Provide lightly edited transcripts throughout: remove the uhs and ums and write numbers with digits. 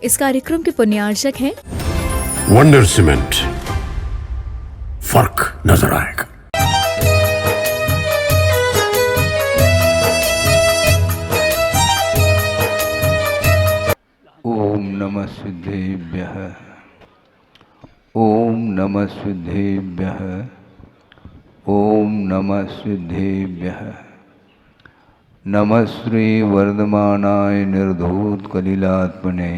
इस कार्यक्रम के पुण्यार्चक हैं वंडर सीमेंट। फर्क नजर आएगा। ओम नमः सिद्धेभ्यः। ओम नमः सिद्धेभ्यः। ओम नमः सिद्धेभ्यः। नमः श्री वर्धमानाय निर्धूत कलिलात्मने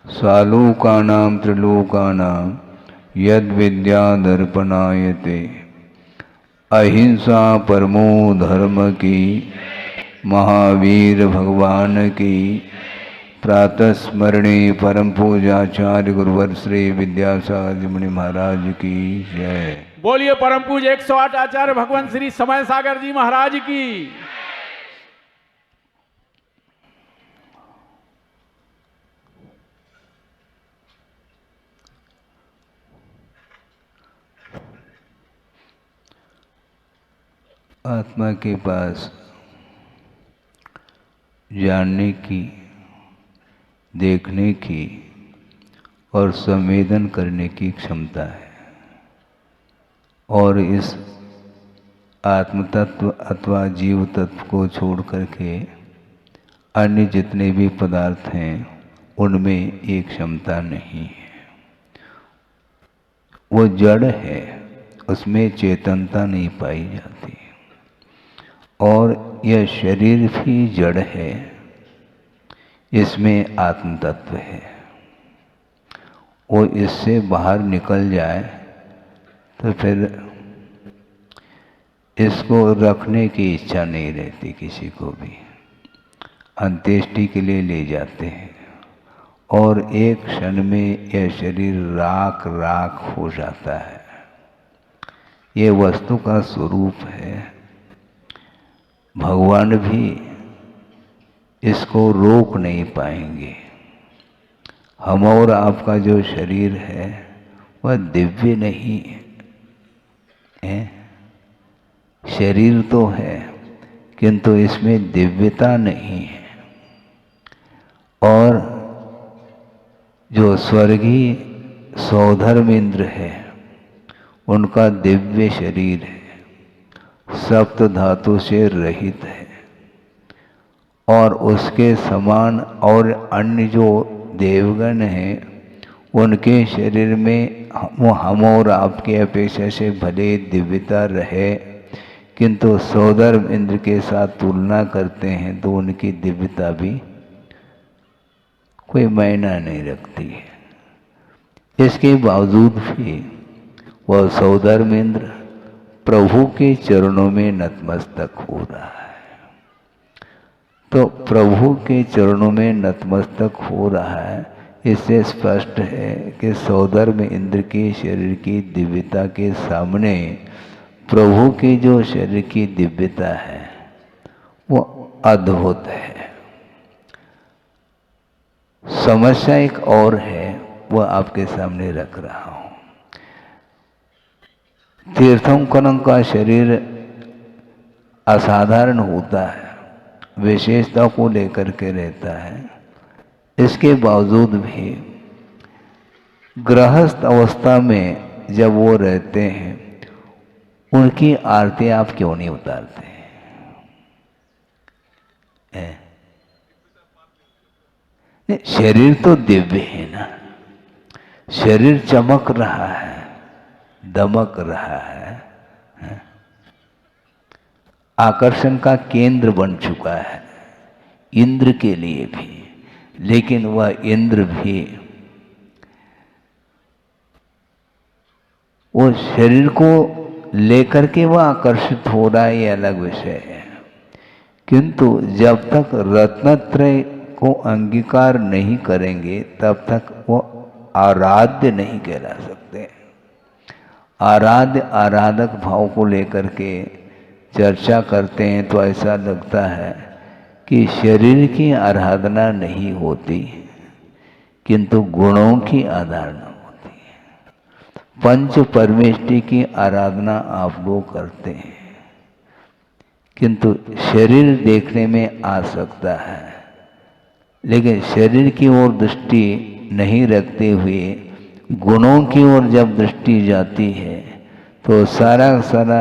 सालोकानां त्रिलोकानां यद विद्या दर्पणायते। अहिंसा परमो धर्म की महावीर भगवान की प्रातः स्मरणे परम पूजाचार्य गुरुवर श्री विद्यासागर मुनि महाराज की जय। बोलिए परम पूज्य 108 आचार्य भगवान श्री समय सागर जी महाराज की। आत्मा के पास जानने की, देखने की और संवेदन करने की क्षमता है, और इस आत्म तत्व अथवा जीव तत्व को छोड़ करके अन्य जितने भी पदार्थ हैं उनमें ये क्षमता नहीं है। वो जड़ है, उसमें चेतनता नहीं पाई जाती। और यह शरीर भी जड़ है, इसमें आत्म तत्व है। वो इससे बाहर निकल जाए तो फिर इसको रखने की इच्छा नहीं रहती किसी को भी। अंत्येष्टि के लिए ले जाते हैं और एक क्षण में यह शरीर राख राख हो जाता है। ये वस्तु का स्वरूप है। भगवान भी इसको रोक नहीं पाएंगे। हम और आपका जो शरीर है वह दिव्य नहीं है। शरीर तो है किंतु इसमें दिव्यता नहीं है। और जो स्वर्गीय सौधर्म इंद्र है उनका दिव्य शरीर है, सप्त धातु से रहित है। और उसके समान और अन्य जो देवगण हैं उनके शरीर में हम और आपके अपेक्षा से भले दिव्यता रहे, किंतु सौधर्म इंद्र के साथ तुलना करते हैं तो उनकी दिव्यता भी कोई मायना नहीं रखती है। इसके बावजूद भी वह सौधर्म इंद्र प्रभु के चरणों में नतमस्तक हो रहा है। तो प्रभु के चरणों में नतमस्तक हो रहा है, इससे स्पष्ट है कि सौधर्म इंद्र के शरीर की दिव्यता के सामने प्रभु के जो शरीर की दिव्यता है वो अद्भुत है। समस्या एक और है, वह आपके सामने रख रहा हूं। तीर्थंकरों का शरीर असाधारण होता है, विशेषता को लेकर के रहता है। इसके बावजूद भी गृहस्थ अवस्था में जब वो रहते हैं उनकी आरती आप क्यों नहीं उतारते हैं? शरीर तो दिव्य है ना, शरीर चमक रहा है, दमक रहा है, आकर्षण का केंद्र बन चुका है इंद्र के लिए भी। लेकिन वह इंद्र भी वो शरीर को लेकर के वह आकर्षित हो रहा है, ये अलग विषय है। किंतु जब तक रत्नत्रय को अंगीकार नहीं करेंगे तब तक वो आराध्य नहीं कहला सकते। आराध्य आराधक भाव को लेकर के चर्चा करते हैं तो ऐसा लगता है कि शरीर की आराधना नहीं होती किंतु गुणों की आराधना होती है। पंच परमेष्टि की आराधना आप लोग करते हैं किंतु शरीर देखने में आ सकता है लेकिन शरीर की ओर दृष्टि नहीं रखते हुए गुणों की ओर जब दृष्टि जाती है तो सारा सारा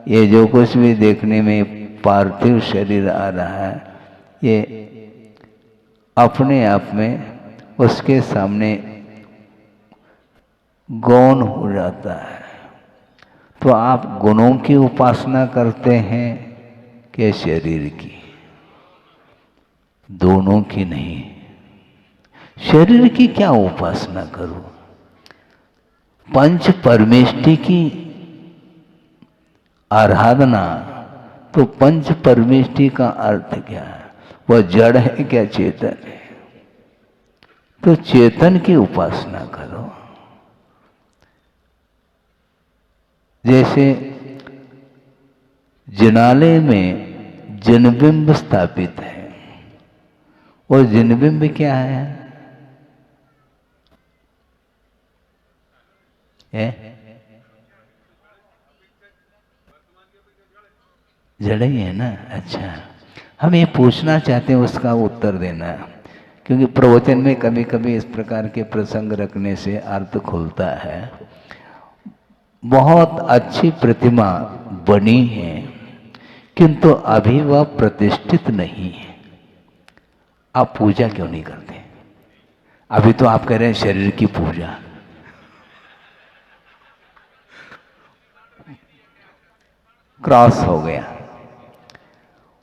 ये जो कुछ भी देखने में पार्थिव शरीर आ रहा है ये अपने आप में उसके सामने गौण हो जाता है। तो आप गुणों की उपासना करते हैं कि शरीर की? दोनों की नहीं। शरीर की क्या उपासना करूं? पंच परमेष्टि की आराधना, तो पंच परमेष्टि का अर्थ क्या है? वह जड़ है क्या चेतन है? तो चेतन की उपासना करो। जैसे जिनालय में जिनबिंब स्थापित है, और जिनबिंब क्या है? जड़ ही है ना। अच्छा, हम ये पूछना चाहते हैं, उसका उत्तर देना, क्योंकि प्रवचन में कभी कभी इस प्रकार के प्रसंग रखने से अर्थ खुलता है। बहुत अच्छी प्रतिमा बनी है किंतु अभी वह प्रतिष्ठित नहीं है। आप पूजा क्यों नहीं करते? अभी तो आप कह रहे हैं शरीर की पूजा। क्रॉस हो गया।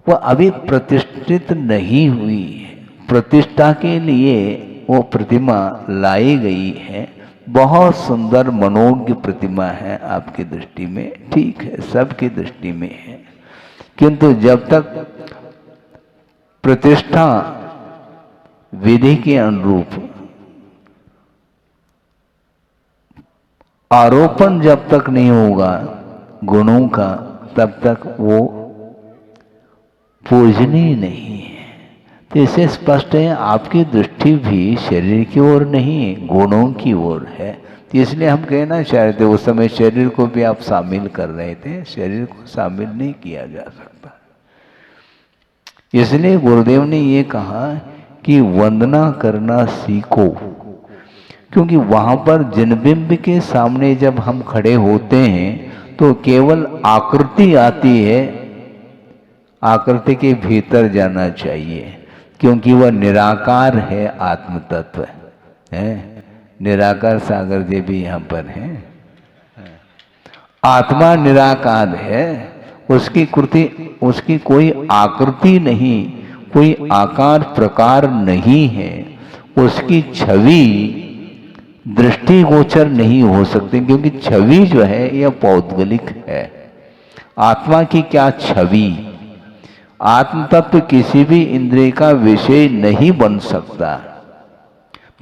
वह अभी प्रतिष्ठित नहीं हुई है। प्रतिष्ठा के लिए वो प्रतिमा लाई गई है। बहुत सुंदर मनोज्ञ प्रतिमा है आपकी दृष्टि में, ठीक है, सबकी दृष्टि में है, किंतु जब तक प्रतिष्ठा विधि के अनुरूप आरोपण जब तक नहीं होगा गुणों का, तब तक वो पूजनीय नहीं है। तो इसे स्पष्ट है आपकी दृष्टि भी शरीर की ओर नहीं, गुणों की ओर है। तो इसलिए हम कहना चाहते थे, उस समय शरीर को भी आप शामिल कर रहे थे, शरीर को शामिल नहीं किया जा सकता। इसलिए गुरुदेव ने ये कहा कि वंदना करना सीखो, क्योंकि वहां पर जिनबिंब के सामने जब हम खड़े होते हैं तो केवल आकृति आती है, आकृति के भीतर जाना चाहिए, क्योंकि वह निराकार है, आत्म तत्व है। निराकार सागर जी भी यहाँ पर हैं। आत्मा निराकार है, उसकी कृति, उसकी कोई आकृति नहीं, कोई आकार प्रकार नहीं है, उसकी छवि दृष्टिगोचर नहीं हो सकती, क्योंकि छवि जो है यह पौद्गलिक है। आत्मा की क्या छवि? आत्म तत्व किसी भी इंद्रिय का विषय नहीं बन सकता।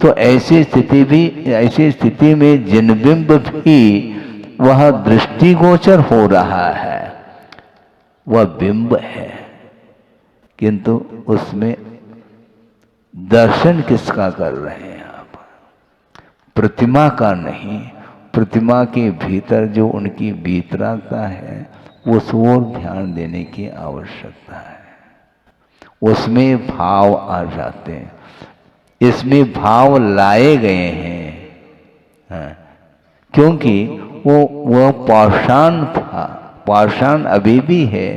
तो ऐसी स्थिति में जिनबिंब भी वह दृष्टिगोचर हो रहा है, वह बिंब है, किंतु उसमें दर्शन किसका कर रहे हैं आप? प्रतिमा का नहीं। प्रतिमा के भीतर जो उनकी भीतरता है उस ओर ध्यान देने की आवश्यकता है। उसमें भाव आ जाते हैं, इसमें भाव लाए गए हैं। हाँ, क्योंकि वो पाषाण था, पाषाण अभी भी है,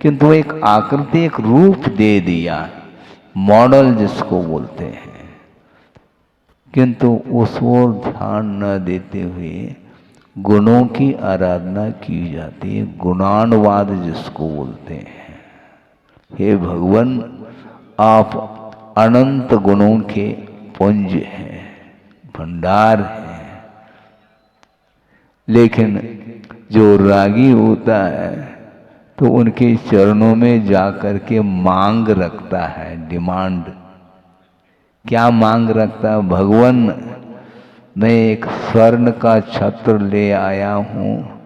किंतु एक आकृति, एक रूप दे दिया, मॉडल जिसको बोलते हैं, किंतु उस ओर ध्यान न देते हुए गुणों की आराधना की जाती है, गुणानुवाद जिसको बोलते हैं। हे भगवान, आप अनंत गुणों के पुंज हैं, भंडार हैं, लेकिन जो रागी होता है तो उनके चरणों में जाकर के मांग रखता है, डिमांड। क्या मांग रखता है? भगवान, मैं एक स्वर्ण का छत्र ले आया हूँ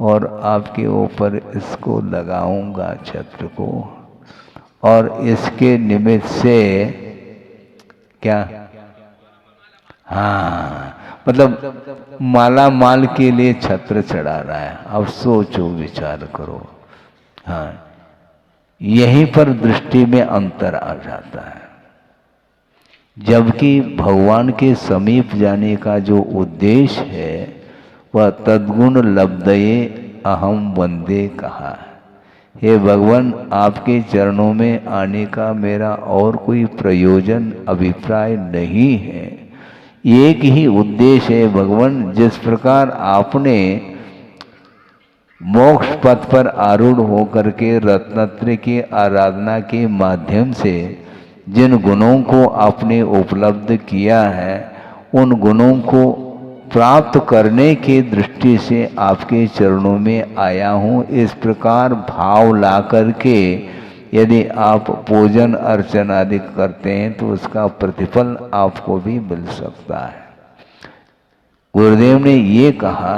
और आपके ऊपर इसको लगाऊंगा, छत्र को, और इसके निमित्त से क्या, हाँ, मतलब माला माल के लिए छत्र चढ़ा रहा है। अब सोचो, विचार करो। हाँ, यहीं पर दृष्टि में अंतर आ जाता है। जबकि भगवान के समीप जाने का जो उद्देश्य है वह तद्गुण लब्धये अहम वंदे कहा। हे भगवान, आपके चरणों में आने का मेरा और कोई प्रयोजन अभिप्राय नहीं है। एक ही उद्देश्य है भगवान, जिस प्रकार आपने मोक्ष पथ पर आरूढ़ होकर के रत्नत्रय की आराधना के माध्यम से जिन गुणों को आपने उपलब्ध किया है, उन गुणों को प्राप्त करने की दृष्टि से आपके चरणों में आया हूँ। इस प्रकार भाव ला करके यदि आप पूजन अर्चन आदि करते हैं तो उसका प्रतिफल आपको भी मिल सकता है। गुरुदेव ने ये कहा,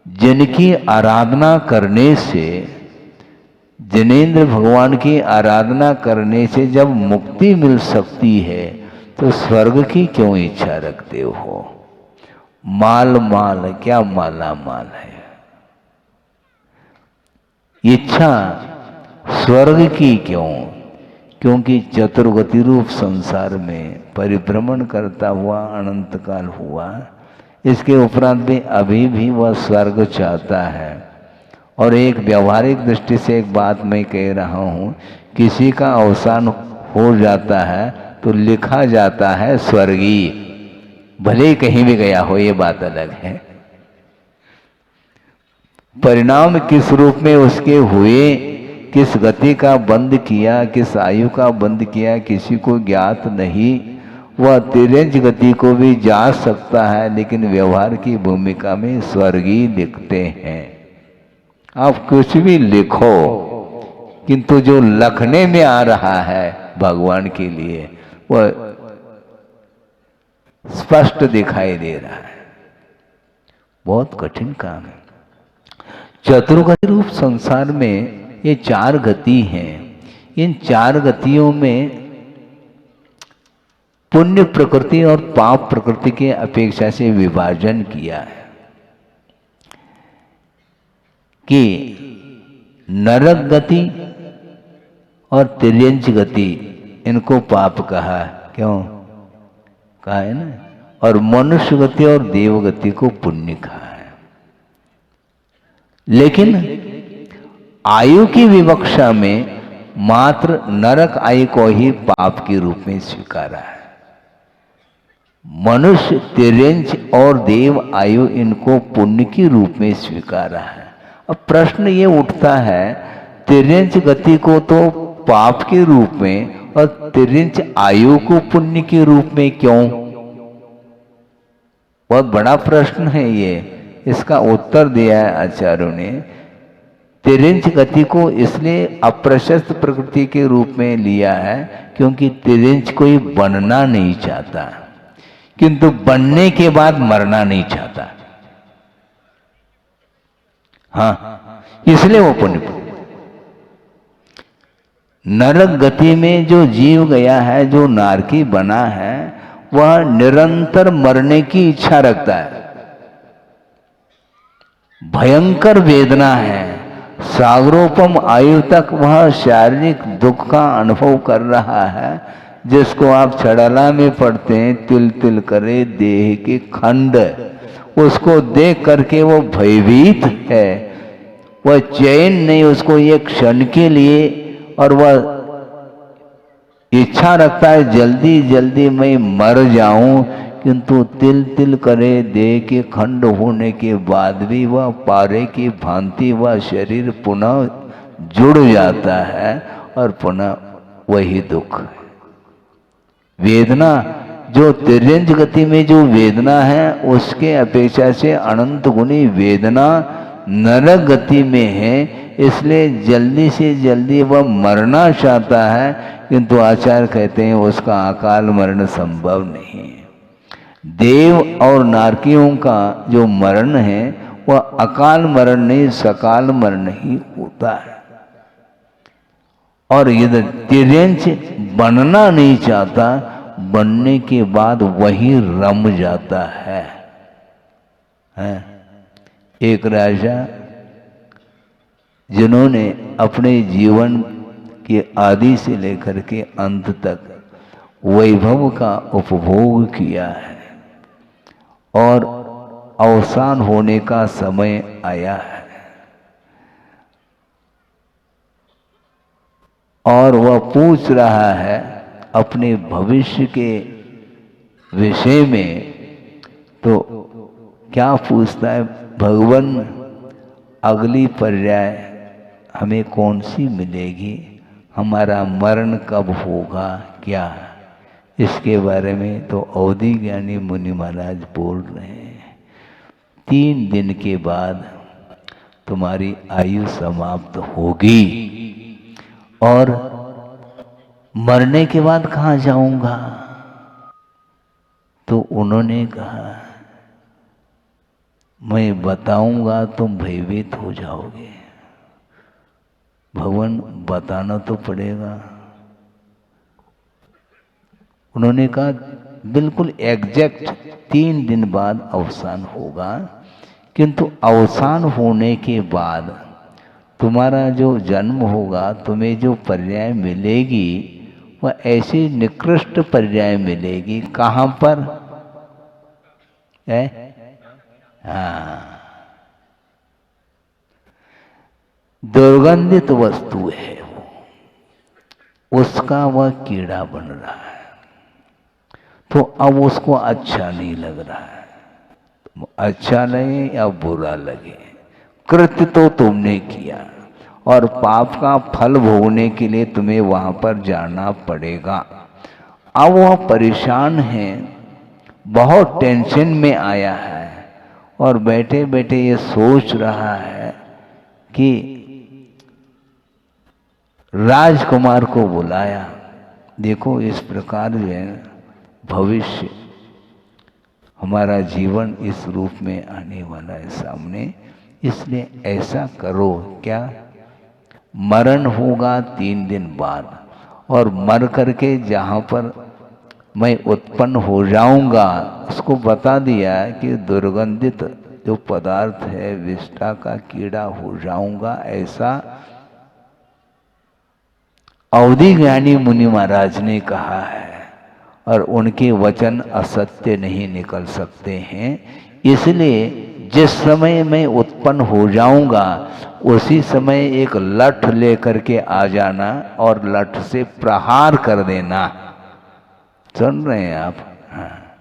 जिनकी आराधना करने से, जिनेंद्र भगवान की आराधना करने से जब मुक्ति मिल सकती है तो स्वर्ग की क्यों इच्छा रखते हो? माल माल क्या माला माल है। इच्छा स्वर्ग की क्यों? क्योंकि चतुर्गति रूप संसार में परिभ्रमण करता हुआ अनंत काल हुआ, इसके उपरांत भी अभी भी वह स्वर्ग चाहता है। और एक व्यावहारिक दृष्टि से एक बात मैं कह रहा हूँ, किसी का अवसान हो जाता है तो लिखा जाता है स्वर्गीय, भले ही कहीं भी गया हो, ये बात अलग है। परिणाम किस रूप में उसके हुए, किस गति का बंद किया, किस आयु का बंद किया, किसी को ज्ञात नहीं। वह तिरंज गति को भी जा सकता है, लेकिन व्यवहार की भूमिका में स्वर्गीय लिखते हैं। आप कुछ भी लिखो, किंतु जो लखने में आ रहा है भगवान के लिए वह स्पष्ट दिखाई दे रहा है। बहुत कठिन काम है। चतुर्गति रूप संसार में ये चार गति हैं। इन चार गतियों में पुण्य प्रकृति और पाप प्रकृति के अपेक्षा से विभाजन किया है कि नरक गति और तिर्यंच गति, इनको पाप कहा। क्यों कहा है ना? और मनुष्य गति और देव गति को पुण्य कहा है। लेकिन आयु की विवक्षा में मात्र नरक आयु को ही पाप के रूप में स्वीकारा है। मनुष्य, तिर्यंच और देव आयु इनको पुण्य के रूप में स्वीकारा है। अब प्रश्न ये उठता है, तिर्यंच गति को तो पाप के रूप में और तिर्यंच आयु को पुण्य के रूप में क्यों? बहुत बड़ा प्रश्न है ये। इसका उत्तर दिया है आचार्यों ने। तिर्यंच गति को इसलिए अप्रशस्त प्रकृति के रूप में लिया है क्योंकि तिर्यंच कोई बनना नहीं चाहता, किंतु बनने के बाद मरना नहीं चाहता। हाँ, इसलिए वो पुण्य। नरक गति में जो जीव गया है, जो नारकी बना है, वह निरंतर मरने की इच्छा रखता है। भयंकर वेदना है। सागरोपम आयु तक वह शारीरिक दुख का अनुभव कर रहा है, जिसको आप छड़ाला में पढ़ते हैं, तिल तिल करे देह के खंड। उसको देख करके वो भयभीत है, वह चैन नहीं उसको ये क्षण के लिए, और वह इच्छा रखता है जल्दी जल्दी मैं मर जाऊं, किंतु तिल तिल करे देह के खंड होने के बाद भी वह पारे की भांति वह शरीर पुनः जुड़ जाता है और पुनः वही दुख। वेदना जो तिर्यंच गति में जो वेदना है उसके अपेक्षा से अनंत गुनी वेदना नरक गति में है, इसलिए जल्दी से जल्दी वह मरना चाहता है, किंतु आचार्य कहते हैं उसका अकाल मरण संभव नहीं है। देव और नारकियों का जो मरण है वह अकाल मरण नहीं, सकाल मरण ही होता है। और यदि तिर्यंच बनना नहीं चाहता, बनने के बाद वही रम जाता है। एक राजा जिन्होंने अपने जीवन के आदि से लेकर के अंत तक वैभव का उपभोग किया है और अवसान होने का समय आया है और वह पूछ रहा है अपने भविष्य के विषय में। तो क्या पूछता है, भगवान अगली पर्याय हमें कौन सी मिलेगी, हमारा मरण कब होगा, क्या, इसके बारे में तो अवधि ज्ञानी मुनि महाराज बोल रहे हैं 3 दिन के बाद तुम्हारी आयु समाप्त होगी और मरने के बाद कहाँ जाऊंगा। तो उन्होंने कहा मैं बताऊंगा तुम भयभीत हो जाओगे। भगवान बताना तो पड़ेगा। उन्होंने कहा बिल्कुल एग्जैक्ट 3 दिन बाद अवसान होगा, किंतु अवसान होने के बाद तुम्हारा जो जन्म होगा, तुम्हें जो पर्याय मिलेगी वह ऐसी निकृष्ट पर्याय मिलेगी। कहाँ पर है? हाँ, दुर्गंधित वस्तु है वो, उसका वह कीड़ा बन रहा है, तो अब उसको अच्छा नहीं लग रहा है। अच्छा लगे या बुरा लगे, कृत्य तो तुमने किया और पाप का फल भोगने के लिए तुम्हें वहां पर जाना पड़ेगा। अब वह परेशान है, बहुत टेंशन में आया है और बैठे बैठे ये सोच रहा है कि राजकुमार को बुलाया, देखो इस प्रकार जो है भविष्य हमारा जीवन इस रूप में आने वाला है सामने, इसलिए ऐसा करो, क्या मरण होगा 3 दिन बाद और मर करके जहाँ पर मैं उत्पन्न हो जाऊंगा उसको बता दिया कि दुर्गंधित जो पदार्थ है विष्ठा का कीड़ा हो जाऊंगा, ऐसा अवधि ज्ञानी मुनि महाराज ने कहा है और उनके वचन असत्य नहीं निकल सकते हैं। इसलिए जिस समय मैं उत्पन्न हो जाऊंगा उसी समय एक लठ लेकर के आ जाना और लठ से प्रहार कर देना। सुन रहे हैं आप? हाँ,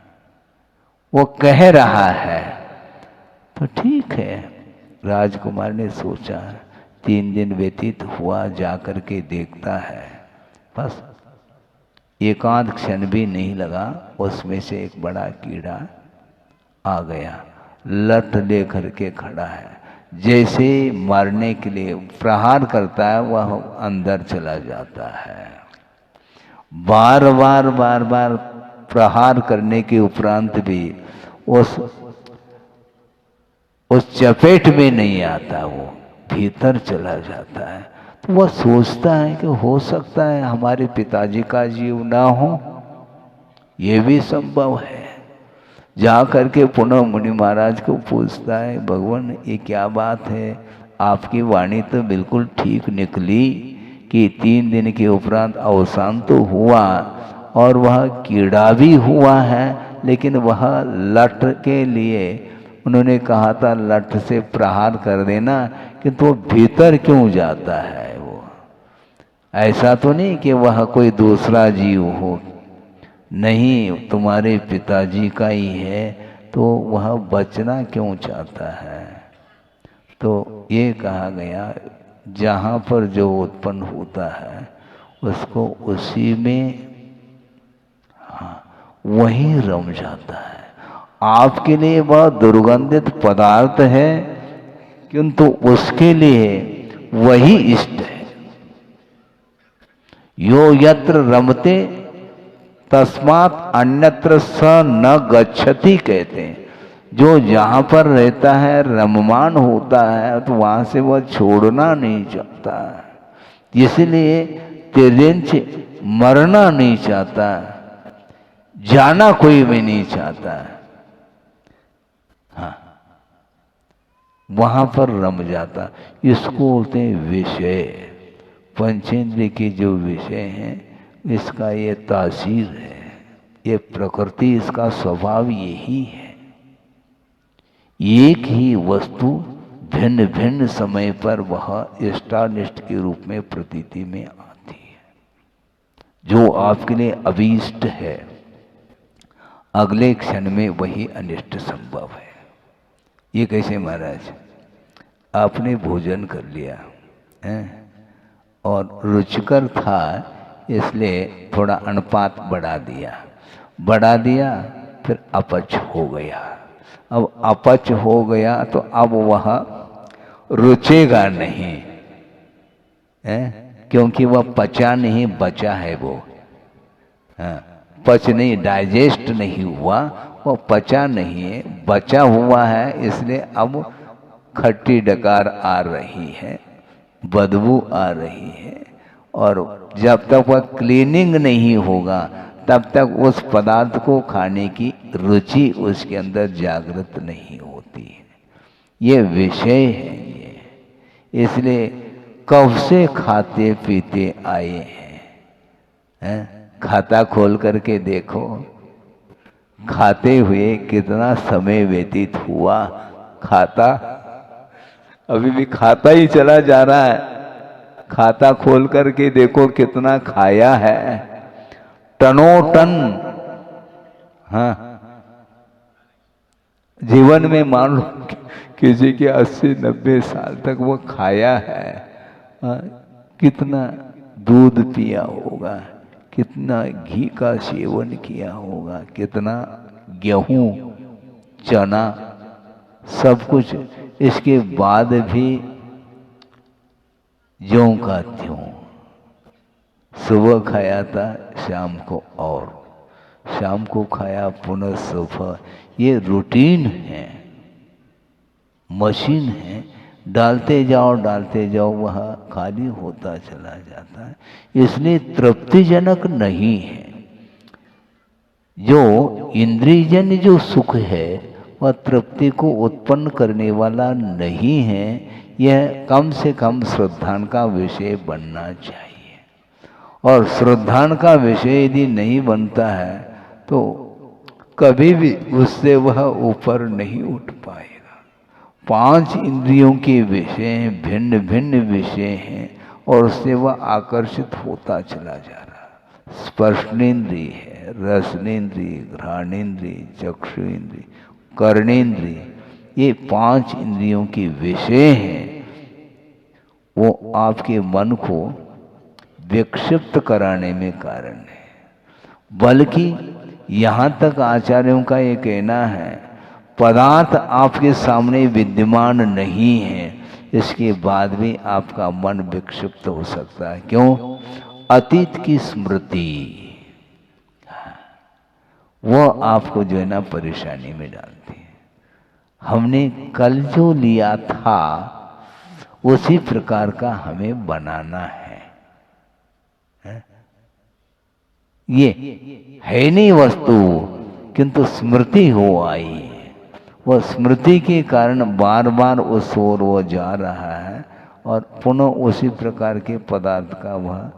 वो कह रहा है। तो ठीक है, राजकुमार ने सोचा 3 दिन व्यतीत हुआ, जा करके देखता है, बस एकांत क्षण भी नहीं लगा, उसमें से एक बड़ा कीड़ा आ गया, लठ ले करके खड़ा है, जैसे मारने के लिए प्रहार करता है वह अंदर चला जाता है। बार बार प्रहार करने के उपरांत भी उस चपेट में नहीं आता, वो भीतर चला जाता है। तो वह सोचता है कि हो सकता है हमारे पिताजी का जीव ना हो, ये भी संभव है। जा करके पुनः मुनि महाराज को पूछता है, भगवान ये क्या बात है, आपकी वाणी तो बिल्कुल ठीक निकली कि 3 दिन के उपरांत अवसान तो हुआ और वह कीड़ा भी हुआ है, लेकिन वह लठ के लिए उन्होंने कहा था लठ से प्रहार कर देना, किंतु वो भीतर क्यों जाता है? वो ऐसा तो नहीं कि वह कोई दूसरा जीव हो, नहीं, तुम्हारे पिताजी का ही है, तो वह बचना क्यों चाहता है? तो ये कहा गया जहाँ पर जो उत्पन्न होता है उसको उसी में, हाँ, वहीं रम जाता है। आपके लिए वह दुर्गंधित पदार्थ है, किंतु उसके लिए वही इष्ट है। यो यत्र रमते तस्मात् अन्यत्र स न गच्छति कहते हैं। जो जहाँ पर रहता है, रममान होता है, तो वहाँ से वह छोड़ना नहीं चाहता, इसलिए तिर्यंच मरना नहीं चाहता, जाना कोई भी नहीं चाहता। हाँ, वहाँ पर रम जाता। इसको बोलते हैं विषय, पंचेंद्रिय के जो विषय हैं इसका ये तासीर है। ये प्रकृति, इसका स्वभाव यही है। एक ही वस्तु भिन्न भिन्न समय पर वह इष्टानिष्ट के रूप में प्रतीति में आती है। जो आपके लिए अभीष्ट है, अगले क्षण में वही अनिष्ट संभव है। ये कैसे महाराज? आपने भोजन कर लिया है और रुचिकर था, इसलिए थोड़ा अनुपात बढ़ा दिया, फिर अपच हो गया। अब अपच हो गया तो अब वह रुचेगा नहीं है, क्योंकि वह पचा नहीं, बचा है वो। पच नहीं, डाइजेस्ट नहीं हुआ, वो पचा नहीं है, बचा हुआ है। इसलिए अब खट्टी डकार आ रही है, बदबू आ रही है, और जब तक वह क्लीनिंग नहीं होगा तब तक उस पदार्थ को खाने की रुचि उसके अंदर जागृत नहीं होती है। ये विषय है ये। इसलिए कब से खाते पीते आए हैं? खाता खोल करके देखो, खाते हुए कितना समय व्यतीत हुआ। खाता अभी भी खाता ही चला जा रहा है। खाता खोल करके देखो कितना खाया है, टनों टन। हाँ, जीवन में मान लो किसी के 80-90 साल तक वो खाया है। कितना दूध पिया होगा, कितना घी का सेवन किया होगा, कितना गेहूं, चना, सब कुछ। इसके बाद भी ज्यों का त्यों, सुबह खाया था, शाम को और शाम को खाया, पुनः सुबह। ये रूटीन है, मशीन है। डालते जाओ वह खाली होता चला जाता है। इसलिए तृप्तिजनक नहीं है। जो इंद्रियजन्य जो सुख है वह तृप्ति को उत्पन्न करने वाला नहीं है। यह कम से कम श्रद्धान का विषय बनना चाहिए, और श्रद्धान का विषय यदि नहीं बनता है तो कभी भी उससे वह ऊपर नहीं उठ पाएगा। 5 इंद्रियों के विषय हैं, भिन्न भिन्न विषय हैं, और उससे वह आकर्षित होता चला जा रहा है। स्पर्शनेन्द्रिय है, रसनेन्द्रिय, घ्राणेन्द्रिय, चक्षुरेन्द्रिय, कर्णेन्द्रिय, ये 5 इंद्रियों के विषय हैं। वो आपके मन को विक्षिप्त कराने में कारण है। बल्कि यहाँ तक आचार्यों का ये कहना है, पदार्थ आपके सामने विद्यमान नहीं है, इसके बाद भी आपका मन विक्षिप्त हो सकता है। क्यों? अतीत की स्मृति वो आपको जो है ना परेशानी में डालती है। हमने कल जो लिया था उसी प्रकार का हमें बनाना है। ये है नहीं वस्तु, किंतु स्मृति हो आई है। वह स्मृति के कारण बार बार उस ओर वो जा रहा है, और पुनः उसी प्रकार के पदार्थ का वह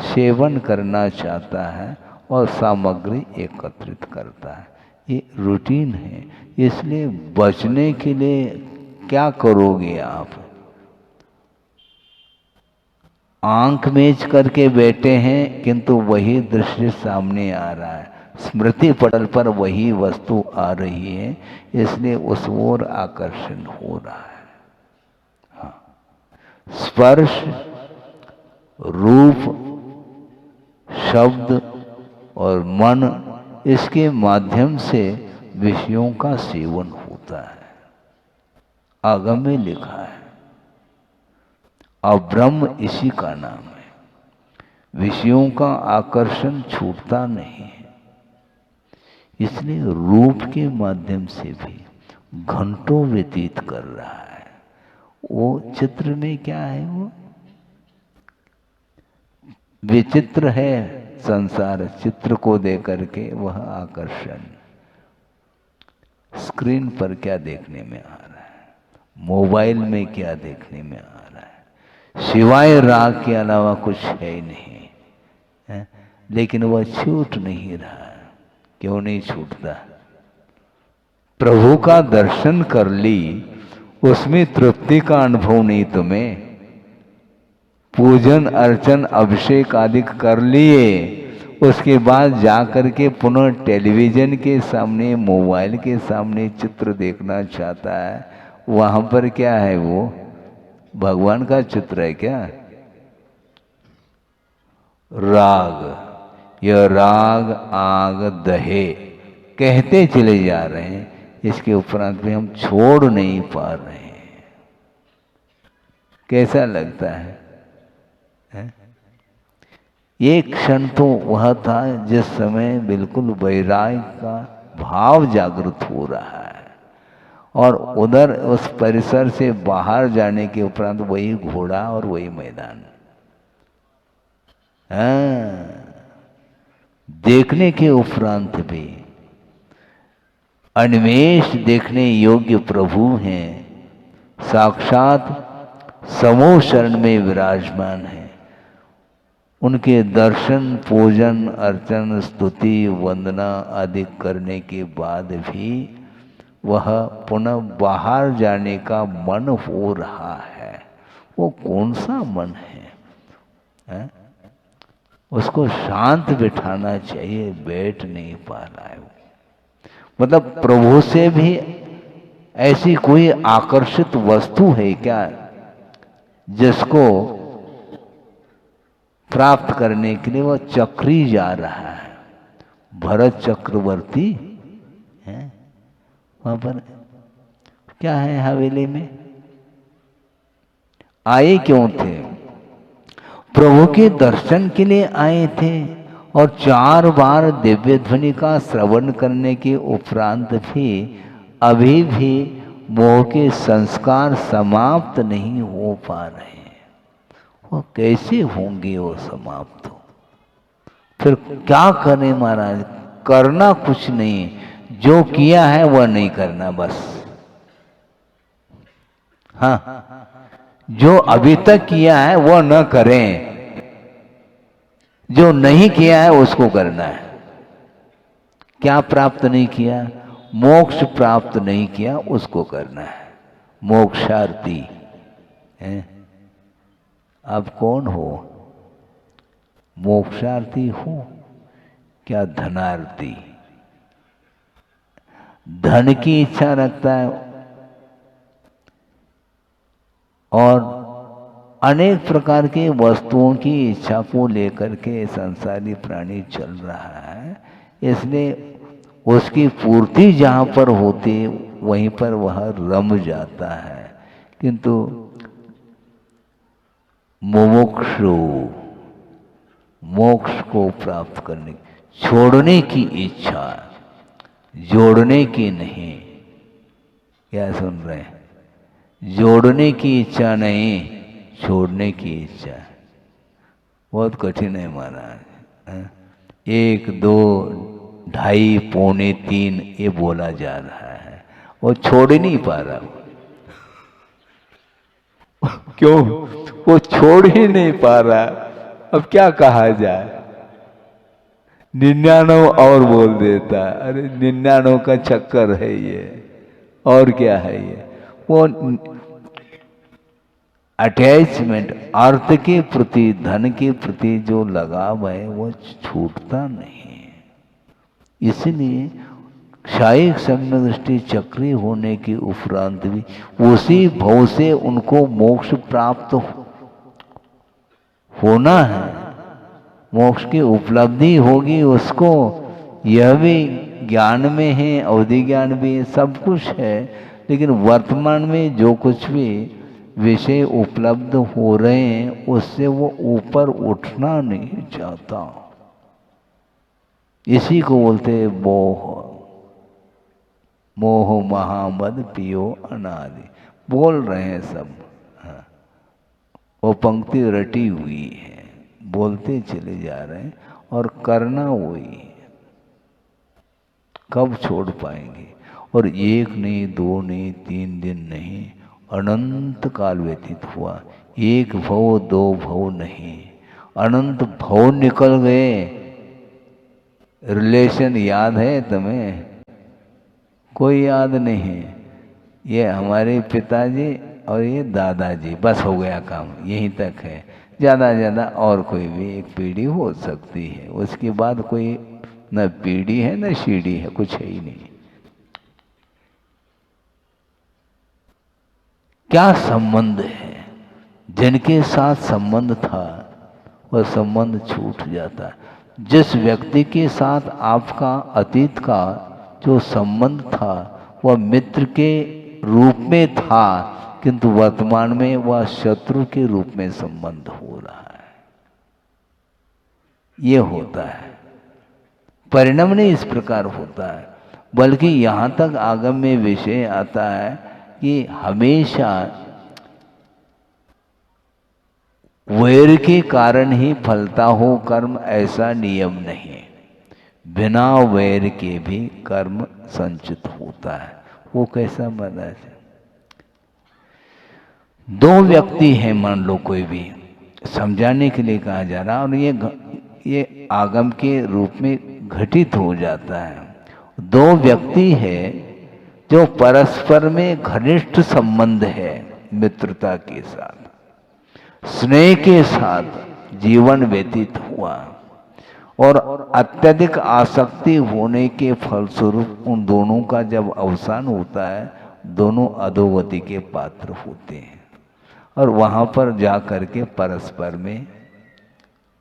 सेवन करना चाहता है और सामग्री एकत्रित करता है। ये रूटीन है। इसलिए बचने के लिए क्या करोगे आप? आंख मेज करके बैठे हैं, किंतु वही दृश्य सामने आ रहा है, स्मृति पटल पर वही वस्तु आ रही है, इसलिए उस ओर आकर्षण हो रहा है। हाँ, स्पर्श, रूप, शब्द और मन, इसके माध्यम से विषयों का सेवन होता है। आगम में लिखा है, अब्रह्म इसी का नाम है। विषयों का आकर्षण छूटता नहीं है। इसलिए रूप के माध्यम से भी घंटों व्यतीत कर रहा है। वो चित्र में क्या है? वो विचित्र है संसार। चित्र को दे करके वह आकर्षण, स्क्रीन पर क्या देखने में आ रहा है, मोबाइल में क्या देखने में आ रहा है, सिवाय राग के अलावा कुछ है ही नहीं है। लेकिन वह छूट नहीं रहा है। क्यों नहीं छूटता? प्रभु का दर्शन कर ली, उसमें तृप्ति का अनुभव नहीं तुम्हें? पूजन अर्चन अभिषेक आदि कर लिए, उसके बाद जा करके पुनः टेलीविजन के सामने मोबाइल के सामने चित्र देखना चाहता है, वहां पर क्या है? वो भगवान का चित्र है क्या? राग, यह राग आग दहे कहते चले जा रहे हैं, इसके उपरांत भी हम छोड़ नहीं पा रहे हैं। कैसा लगता है? एक क्षण तो वह था जिस समय बिल्कुल वैराग्य का भाव जागृत हो रहा है, और उधर उस परिसर से बाहर जाने के उपरांत वही घोड़ा और वही मैदान। देखने के उपरांत भी अन्वेष देखने योग्य प्रभु हैं, साक्षात समूह शरण में विराजमान है। उनके दर्शन पूजन अर्चन स्तुति वंदना आदि करने के बाद भी वह पुनः बाहर जाने का मन हो रहा है। वो कौन सा मन है? उसको शांत बिठाना चाहिए, बैठ नहीं पा रहा है वो। मतलब प्रभु से भी ऐसी कोई आकर्षित वस्तु है क्या जिसको प्राप्त करने के लिए वह चक्री जा रहा है? भरत चक्रवर्ती है वहां पर, क्या है हवेली में? आए क्यों थे? प्रभु के दर्शन के लिए आए थे, और 4 बार दिव्य ध्वनि का श्रवण करने के उपरांत भी अभी भी मोह के संस्कार समाप्त नहीं हो पा रहे हैं। वो कैसे होंगे वो समाप्त? फिर क्या करें महाराज? करना कुछ नहीं, जो किया है वह नहीं करना बस। हाँ, जो अभी तक किया है वह न करें, जो नहीं किया है उसको करना है। क्या प्राप्त नहीं किया? मोक्ष प्राप्त नहीं किया, उसको करना है। मोक्षार्थी है। आप कौन हो? मोक्षार्थी हो क्या धनार्थी? धन की इच्छा रखता है और अनेक प्रकार के वस्तुओं की इच्छा को लेकर के संसारी प्राणी चल रहा है। इसलिए उसकी पूर्ति जहाँ पर होती वहीं पर वह रम जाता है। किंतु मुमुक्षु मोक्ष को प्राप्त करने, छोड़ने की इच्छा, जोड़ने की नहीं। क्या सुन रहे हैं? जोड़ने की इच्छा नहीं, छोड़ने की इच्छा। बहुत कठिन है महाराज। 1 2 2.5 पौने 3 ये बोला जा रहा है, वो छोड़ ही नहीं पा रहा। क्यों? वो छोड़ ही नहीं पा रहा। अब क्या कहा जाए? 99 और बोल देता। अरे 99 का चक्कर है ये, और क्या है ये? वो अटैचमेंट, अर्थ के प्रति, धन के प्रति जो लगाव है वो छूटता नहीं। इसलिए क्षायिक सम्यक दृष्टि चक्री होने के उपरांत भी उसी भव से उनको मोक्ष प्राप्त होना है। मोक्ष की उपलब्धि होगी उसको, यह भी ज्ञान में है, अवधि ज्ञान भी है, सब कुछ है। लेकिन वर्तमान में जो कुछ भी विषय उपलब्ध हो रहे हैं उससे वो ऊपर उठना नहीं चाहता। इसी को बोलते हैं मोह। मोह महामद पियो अनादि, बोल रहे हैं सब। हाँ, वो पंक्ति रटी हुई है, बोलते चले जा रहे हैं और करना वही है। कब छोड़ पाएंगे? और 1 नहीं 2 नहीं 3 दिन नहीं, अनंत काल व्यतीत हुआ। 1 भव 2 भव नहीं, अनंत भव निकल गए। रिलेशन याद है तुम्हें? कोई याद नहीं है। ये हमारे पिताजी और ये दादाजी, बस हो गया काम, यहीं तक है। ज़्यादा ज़्यादा और कोई भी एक पीढ़ी हो सकती है, उसके बाद कोई न पीढ़ी है न सीढ़ी है, कुछ है ही नहीं। क्या संबंध है? जिनके साथ संबंध था वह संबंध छूट जाता है। जिस व्यक्ति के साथ आपका अतीत का जो संबंध था वह मित्र के रूप में था, किंतु वर्तमान में वह शत्रु के रूप में संबंध हो रहा है। ये होता है। परिणाम नहीं इस प्रकार होता है, बल्कि यहाँ तक आगम में विषय आता है कि हमेशा वैर के कारण ही फलता हो कर्म, ऐसा नियम नहीं। बिना वैर के भी कर्म संचित होता है। वो कैसा बना है? दो व्यक्ति हैं मान लो, कोई भी, समझाने के लिए कहा जा रहा, और ये आगम के रूप में घटित हो जाता है। दो व्यक्ति है जो परस्पर में घनिष्ठ संबंध है, मित्रता के साथ, स्नेह के साथ जीवन व्यतीत हुआ, और अत्यधिक आसक्ति होने के फलस्वरूप उन दोनों का जब अवसान होता है, दोनों अधोगति के पात्र होते हैं, और वहां पर जा करके परस्पर में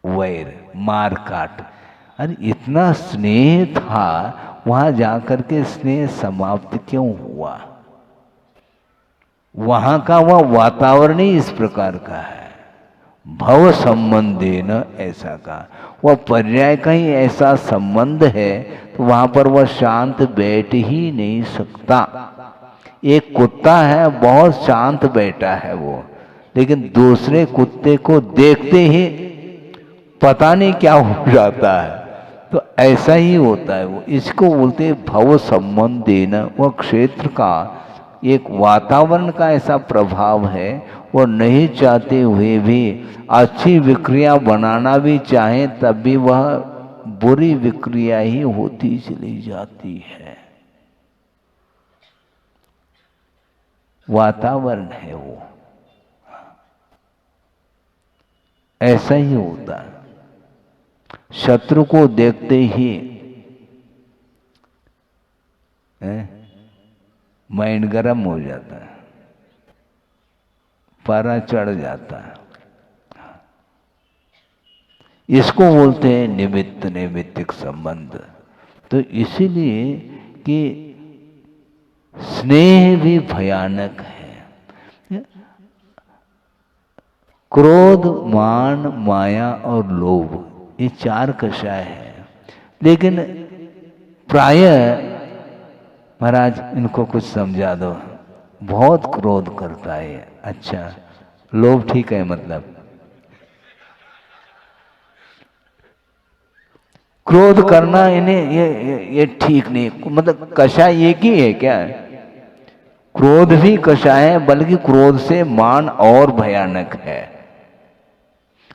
वैर, मार काट। अरे इतना स्नेह था, वहां जा करके स्नेह समाप्त क्यों हुआ? वहां का वह वातावरण ही इस प्रकार का है। भव संबंधे न, ऐसा का वह पर्याय का ही ऐसा संबंध है, तो वहां पर वह शांत बैठ ही नहीं सकता। एक कुत्ता है, बहुत शांत बैठा है वो, लेकिन दूसरे कुत्ते को देखते ही पता नहीं क्या हो जाता है। तो ऐसा ही होता है वो। इसको बोलते भव संबंधे न, वह क्षेत्र का एक वातावरण का ऐसा प्रभाव है, वो नहीं चाहते हुए भी अच्छी विक्रिया बनाना भी चाहें तब भी वह बुरी विक्रिया ही होती चली जाती है। वातावरण है वो, ऐसा ही होता है। शत्रु को देखते ही माइंड गर्म हो जाता है, पारा चढ़ जाता है। इसको बोलते हैं निमित्त नैमित्तिक संबंध। तो इसीलिए कि स्नेह भी भयानक है। क्रोध, मान, माया और लोभ, ये चार कषाय है। लेकिन प्रायः महाराज इनको कुछ समझा दो, बहुत क्रोध करता है। अच्छा, लोभ ठीक है, मतलब क्रोध करना इन्हें ये ठीक नहीं, मतलब कषाय एक ही है क्या? क्रोध भी कषाय है, बल्कि क्रोध से मान और भयानक है,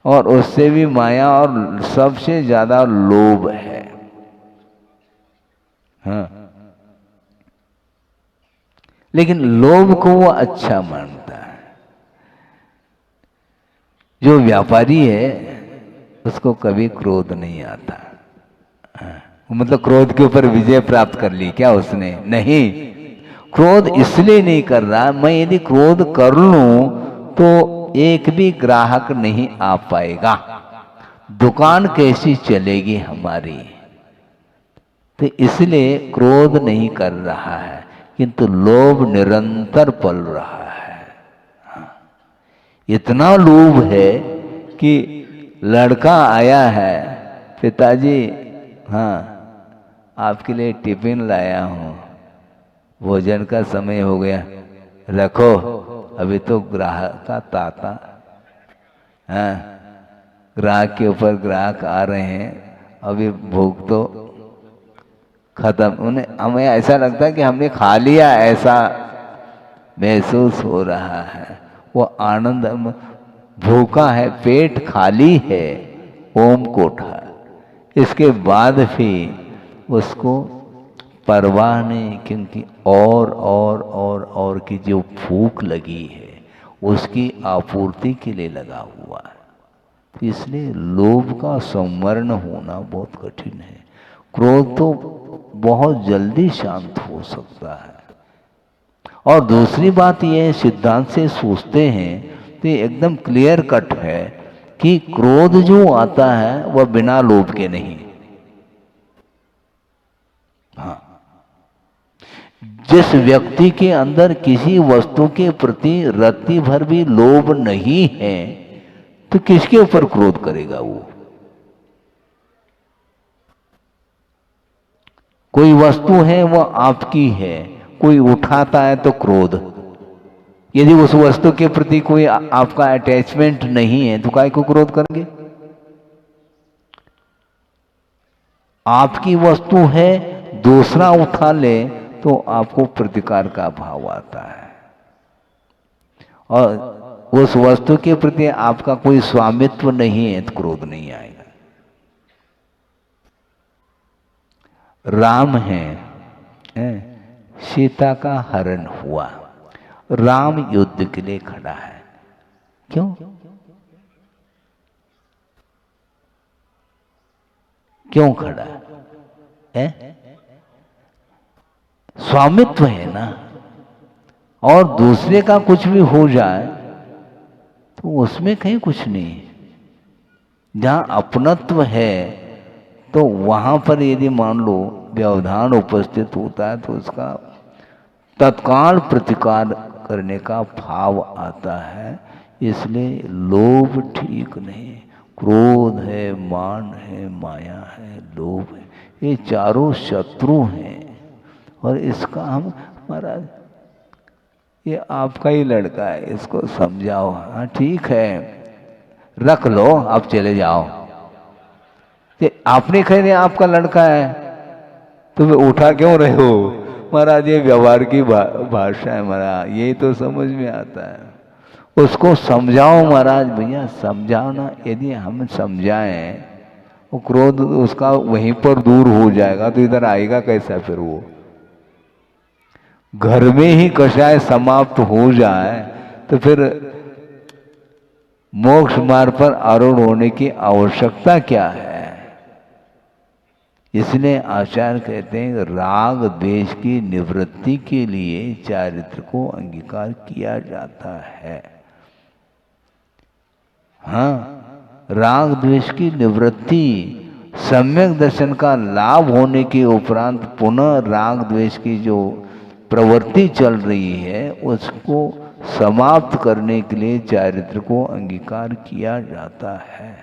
और उससे भी माया, और सबसे ज्यादा लोभ है। हाँ, लेकिन लोभ को वो अच्छा मानता है। जो व्यापारी है उसको कभी क्रोध नहीं आता। मतलब क्रोध के ऊपर विजय प्राप्त कर ली क्या उसने? नहीं, क्रोध इसलिए नहीं कर रहा, मैं यदि क्रोध कर लूं तो एक भी ग्राहक नहीं आ पाएगा, दुकान कैसी चलेगी हमारी। तो इसलिए क्रोध नहीं कर रहा है, किंतु लोभ निरंतर पल रहा है। इतना लोभ है कि लड़का आया है, पिताजी हाँ आपके लिए टिफिन लाया हूँ, भोजन का समय हो गया, रखो, अभी तो ग्राहक का ताता, हाँ ग्राहक के ऊपर ग्राहक आ रहे हैं, अभी भूख तो खत्म। उन्हें हमें ऐसा लगता है कि हमने खा लिया, ऐसा महसूस हो रहा है। वो आनंद, भूखा है, पेट खाली है, ओम कोठा। इसके बाद भी उसको परवाह नहीं, क्योंकि और की जो भूख लगी है उसकी आपूर्ति के लिए लगा हुआ है। तो इसलिए लोभ का संवरण होना बहुत कठिन है। क्रोध तो बहुत जल्दी शांत हो सकता है। और दूसरी बात यह सिद्धांत से सोचते हैं तो एकदम क्लियर कट है कि क्रोध जो आता है वह बिना लोभ के नहीं। हाँ, जिस व्यक्ति के अंदर किसी वस्तु के प्रति रत्ती भर भी लोभ नहीं है तो किसके ऊपर क्रोध करेगा वो? कोई वस्तु है वह आपकी है, कोई उठाता है तो क्रोध। यदि उस वस्तु के प्रति कोई आपका अटैचमेंट नहीं है तो काहे को क्रोध करेंगे? आपकी वस्तु है, दूसरा उठा ले तो आपको प्रतिकार का भाव आता है। और उस वस्तु के प्रति आपका कोई स्वामित्व नहीं है तो क्रोध नहीं आएगा। राम है, सीता का हरण हुआ, राम युद्ध के लिए खड़ा है। क्यों? क्यों खड़ा है? स्वामित्व है ना। और दूसरे का कुछ भी हो जाए तो उसमें कहीं कुछ नहीं। जहां अपनत्व है तो वहां पर यदि मान लो व्यवधान उपस्थित होता है तो उसका तत्काल प्रतिकार करने का भाव आता है। इसलिए लोभ ठीक नहीं। क्रोध है, मान है, माया है, लोभ है, ये चारों शत्रु हैं। और इसका हम, महाराज ये आपका ही लड़का है, इसको समझाओ। हाँ ठीक है, रख लो, आप चले जाओ। आपने कह दिया आपका लड़का है तो वे उठा क्यों रहे हो? महाराज ये व्यवहार की भाषा है महाराज, यही तो समझ में आता है। उसको समझाओ महाराज, भैया समझाओ ना। यदि हम समझाएं वो क्रोध उसका वहीं पर दूर हो जाएगा तो इधर आएगा कैसा? फिर वो घर में ही कषाय समाप्त हो जाए तो फिर मोक्ष मार्ग पर आरूढ़ होने की आवश्यकता क्या है? इसलिए आचार्य कहते हैं राग द्वेष की निवृत्ति के लिए चारित्र को अंगीकार किया जाता है। हाँ, राग द्वेष की निवृत्ति, सम्यक दर्शन का लाभ होने के उपरांत पुनः राग द्वेष की जो प्रवृत्ति चल रही है उसको समाप्त करने के लिए चारित्र को अंगीकार किया जाता है।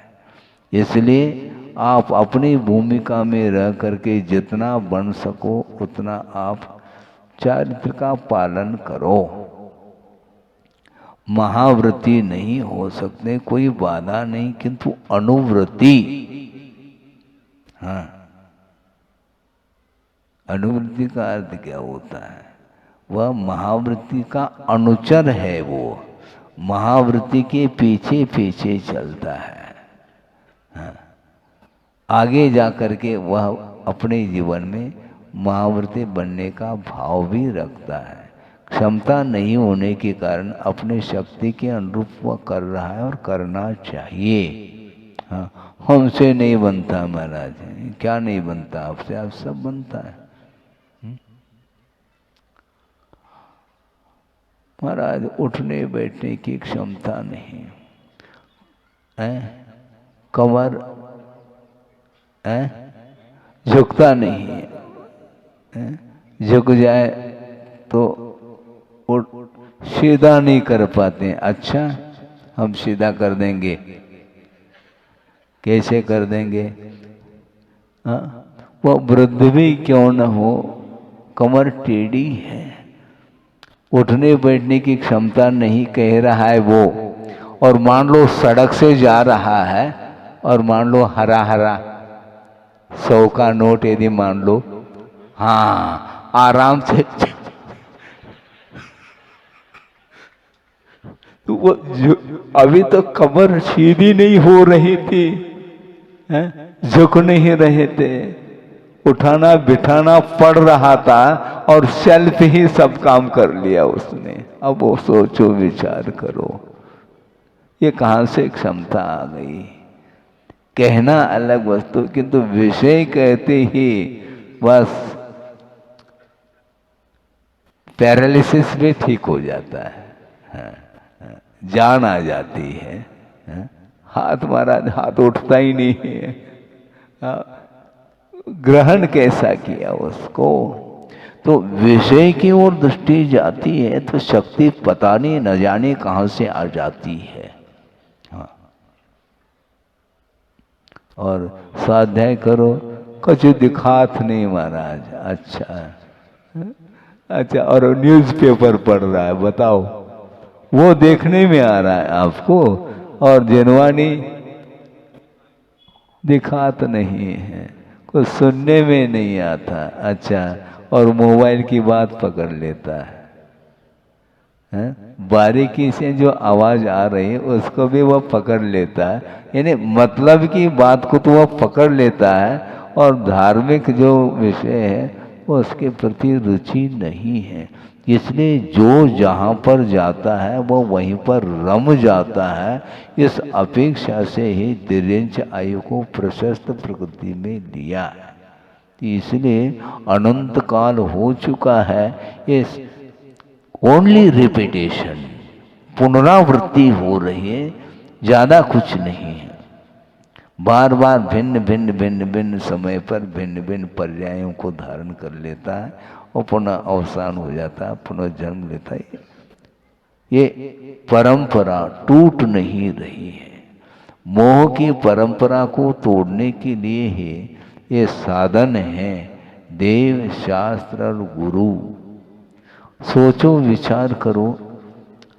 इसलिए आप अपनी भूमिका में रह करके जितना बन सको उतना आप चारित्र का पालन करो। महावृत्ति नहीं हो सकते, कोई बाधा नहीं, किंतु अनुवृत्ति, हाँ, अनुवृत्ति का अर्थ क्या होता है? वह महावृत्ति का अनुचर है। वो महावृत्ति के पीछे पीछे चलता है। हाँ, आगे जा करके वह अपने जीवन में महावृत्ति बनने का भाव भी रखता है। क्षमता नहीं होने के कारण अपने शक्ति के अनुरूप वह कर रहा है और करना चाहिए। हाँ, हमसे नहीं बनता महाराज। क्या नहीं बनता? आपसे आप सब बनता है महाराज। उठने बैठने की क्षमता नहीं है, कमर है झुकता नहीं है, झुक जाए तो सीधा नहीं कर पाते। अच्छा, हम सीधा कर देंगे, कैसे कर देंगे? हाँ, वह वृद्ध भी क्यों न हो, कमर टेढ़ी है, उठने बैठने की क्षमता नहीं कह रहा है वो। और मान लो सड़क से जा रहा है और मान लो हरा हरा 100 का नोट यदि मान लो, हाँ, आराम से तो वो अभी तो कमर सीधी नहीं हो रही थी, झुक नहीं रहे थे, उठाना बिठाना पड़ रहा था और सेल्फ ही सब काम कर लिया उसने। अब वो सोचो विचार करो, ये कहाँ से क्षमता आ गई। कहना अलग वस्तु, किंतु विषय कहते ही बस पैरालिसिस भी ठीक हो जाता है। हाँ, जान आ जाती है। हाँ, हाथ महाराज हाथ उठता ही नहीं है। ग्रहण कैसा किया उसको। तो विषय की ओर दृष्टि जाती है तो शक्ति पता नहीं न जाने कहां से आ जाती है। हाँ। और स्वाध्याय करो, कुछ दिखात नहीं महाराज। अच्छा और न्यूज़पेपर पढ़ रहा है, बताओ वो देखने में आ रहा है आपको, और जिनवानी दिखात नहीं है, कुछ सुनने में नहीं आता। अच्छा, और मोबाइल की बात पकड़ लेता है। बारीकी से जो आवाज आ रही है उसको भी वह पकड़ लेता है, यानी मतलब की बात को तो वह पकड़ लेता है, और धार्मिक जो विषय है वो उसके प्रति रुचि नहीं है। इसलिए जो जहाँ पर जाता है वो वहीं पर रम जाता है। इस अपेक्षा से ही तिर्यंच आयु को प्रशस्त प्रकृति में लिया है। इसलिए अनंत काल हो चुका है, इस ओनली रिपीटेशन, पुनरावृत्ति हो रही है, ज़्यादा कुछ नहीं है। बार बार भिन्न भिन्न भिन्न भिन्न समय पर भिन्न भिन्न पर्यायों को धारण कर लेता है और पुनः अवसान हो जाता है, पुनः जन्म लेता है। ये परंपरा टूट नहीं रही है। मोह की परंपरा को तोड़ने के लिए ही ये साधन है, देव शास्त्र और गुरु। सोचो विचार करो,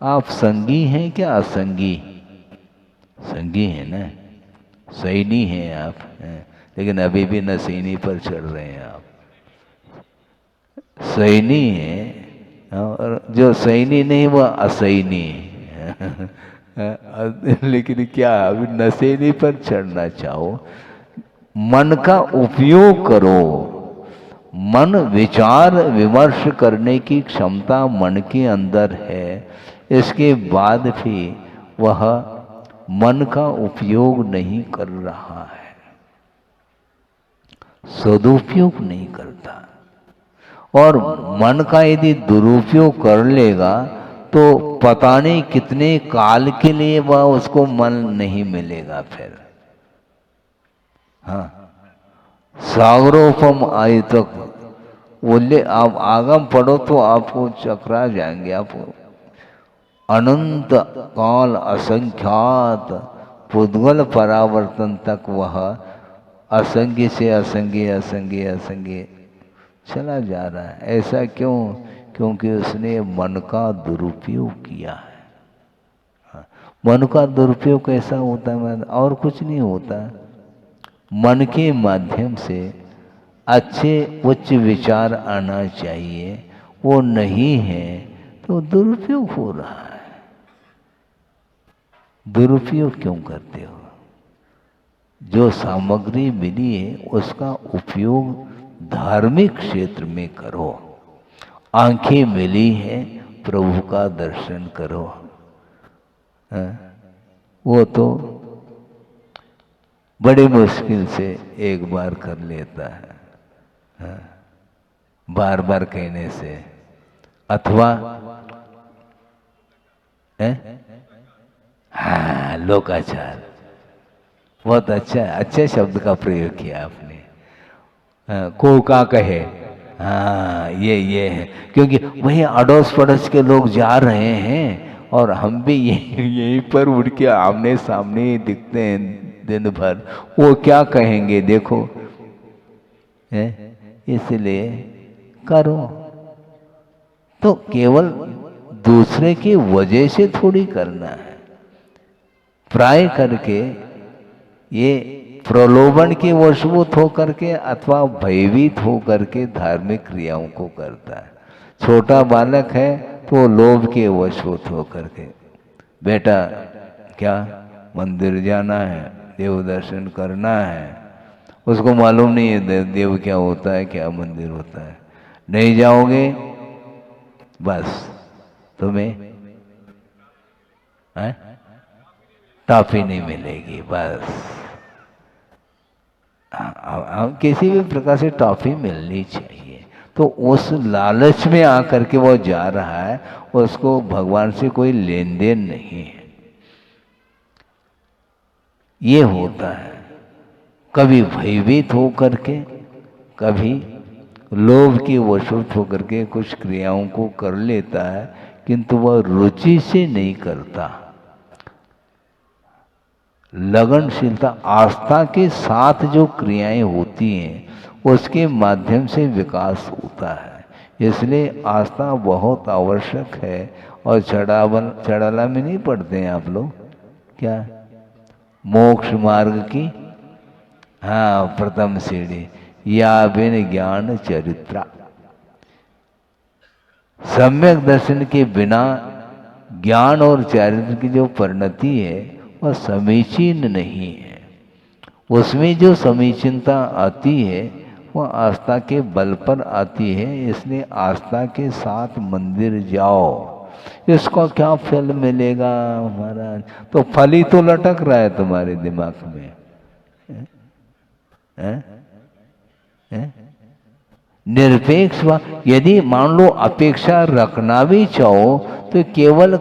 आप संगी हैं क्या असंगी? संगी है ना, सैनी हैं आप, लेकिन अभी भी नसीनी पर चढ़ रहे हैं आप। सैनी है, और जो सैनी नहीं वह असैनी है। लेकिन क्या अभी नसीनी पर चढ़ना चाहो? मन का उपयोग करो। मन विचार विमर्श करने की क्षमता मन के अंदर है, इसके बाद भी वह मन का उपयोग नहीं कर रहा है, सदुपयोग नहीं करता। और मन का यदि दुरुपयोग कर लेगा तो पता नहीं कितने काल के लिए वह उसको मन नहीं मिलेगा फिर। हाँ, सागरोपम आयु तक बोले आप आगम पढ़ो तो आपको चकरा जाएंगे। आप अनंत काल असंख्यात पुद्गल परावर्तन तक वह असंगी से असंगी असंगी असंगी चला जा रहा है। ऐसा क्यों? क्योंकि उसने मन का दुरुपयोग किया है। मन का दुरुपयोग कैसा होता है? और कुछ नहीं होता, मन के माध्यम से अच्छे उच्च विचार आना चाहिए, वो नहीं है तो दुरुपयोग हो रहा है। दुरुपयोग क्यों करते हो? जो सामग्री मिली है उसका उपयोग धार्मिक क्षेत्र में करो। आंखें मिली हैं, प्रभु का दर्शन करो। वो तो बड़ी मुश्किल से एक बार कर लेता है, बार बार कहने से। अथवा हाँ, लोकाचार। बहुत अच्छा, अच्छे शब्द का प्रयोग किया आपने। को का कहे, हाँ ये है, क्योंकि वही अड़ोस पड़ोस के लोग जा रहे हैं और हम भी यहीं पर उड़ के आमने सामने दिखते हैं दिन भर। वो क्या कहेंगे देखो, इसलिए करो तो केवल दूसरे की वजह से थोड़ी करना है। प्राय करके ये प्रलोभन के वशभूत होकर के अथवा भयभीत होकर के धार्मिक क्रियाओं को करता है। छोटा बालक है तो लोभ के वशभूत होकर के, बेटा क्या मंदिर जाना है, देव दर्शन करना है, उसको मालूम नहीं है देव क्या होता है, क्या मंदिर होता है। नहीं जाओगे बस तुम्हें टॉफी नहीं मिलेगी। बस किसी भी प्रकार से टॉफी मिलनी चाहिए। तो उस लालच में आकर के वो जा रहा है, उसको भगवान से कोई लेन देन नहीं है। ये होता है कभी भयभीत होकर के, कभी लोभ की वशवश होकर के कुछ क्रियाओं को कर लेता है, किंतु वह रुचि से नहीं करता। लगनशीलता आस्था के साथ जो क्रियाएं होती हैं उसके माध्यम से विकास होता है। इसलिए आस्था बहुत आवश्यक है। और चढ़ाला में नहीं पढ़ते हैं आप लोग क्या, मोक्ष मार्ग की प्रथम सीढ़ी या बिन ज्ञान चरित्रा। सम्यक दर्शन के बिना ज्ञान और चरित्र की जो परिणति है वह समीचीन नहीं है। उसमें जो समीचीनता आती है वह आस्था के बल पर आती है। इसलिए आस्था के साथ मंदिर जाओ, इसका क्या फल मिलेगा महाराज? तो फल ही तो लटक रहा है तुम्हारे दिमाग में। निरपेक्ष यदि मान लो अपेक्षा रखना भी चाहो तो केवल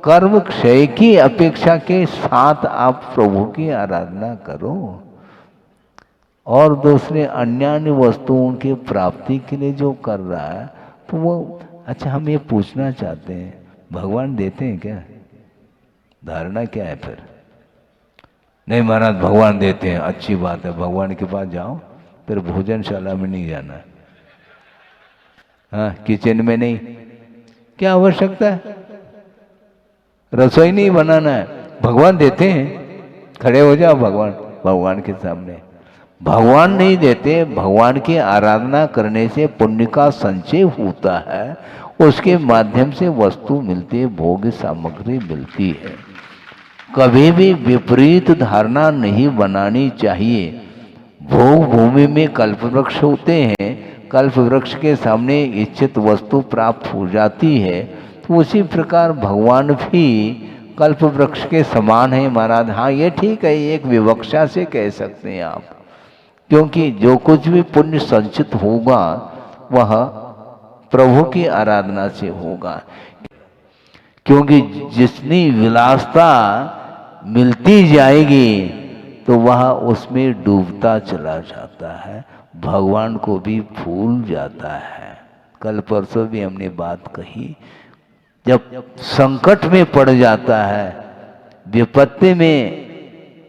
कर्म क्षय की अपेक्षा के साथ आप प्रभु की आराधना करो। और दूसरे अन्य वस्तुओं की प्राप्ति के लिए जो कर रहा है तो वो अच्छा, हम ये पूछना चाहते हैं भगवान देते हैं क्या? धारणा क्या है फिर? नहीं महाराज भगवान देते हैं, अच्छी बात है, भगवान के पास जाओ, फिर भोजनशाला में नहीं जाना, किचन में नहीं। क्या आवश्यकता है? रसोई नहीं बनाना है, भगवान देते हैं, खड़े हो जाओ भगवान के सामने। भगवान नहीं देते, भगवान की आराधना करने से पुण्य का संचय होता है, उसके माध्यम से वस्तु मिलती है, भोग सामग्री मिलती है। कभी भी विपरीत धारणा नहीं बनानी चाहिए। भोग भूमि में कल्प वृक्ष होते हैं, कल्प वृक्ष के सामने इच्छित वस्तु प्राप्त हो जाती है, तो उसी प्रकार भगवान भी कल्प वृक्ष के समान है महाराज। हाँ ये ठीक है, एक विवक्षा से कह सकते हैं आप, क्योंकि जो कुछ भी पुण्य संचित होगा वह प्रभु की आराधना से होगा। क्योंकि जितनी विलासता मिलती जाएगी तो वह उसमें डूबता चला जाता है, भगवान को भी भूल जाता है। कल परसों भी हमने बात कही, जब संकट में पड़ जाता है,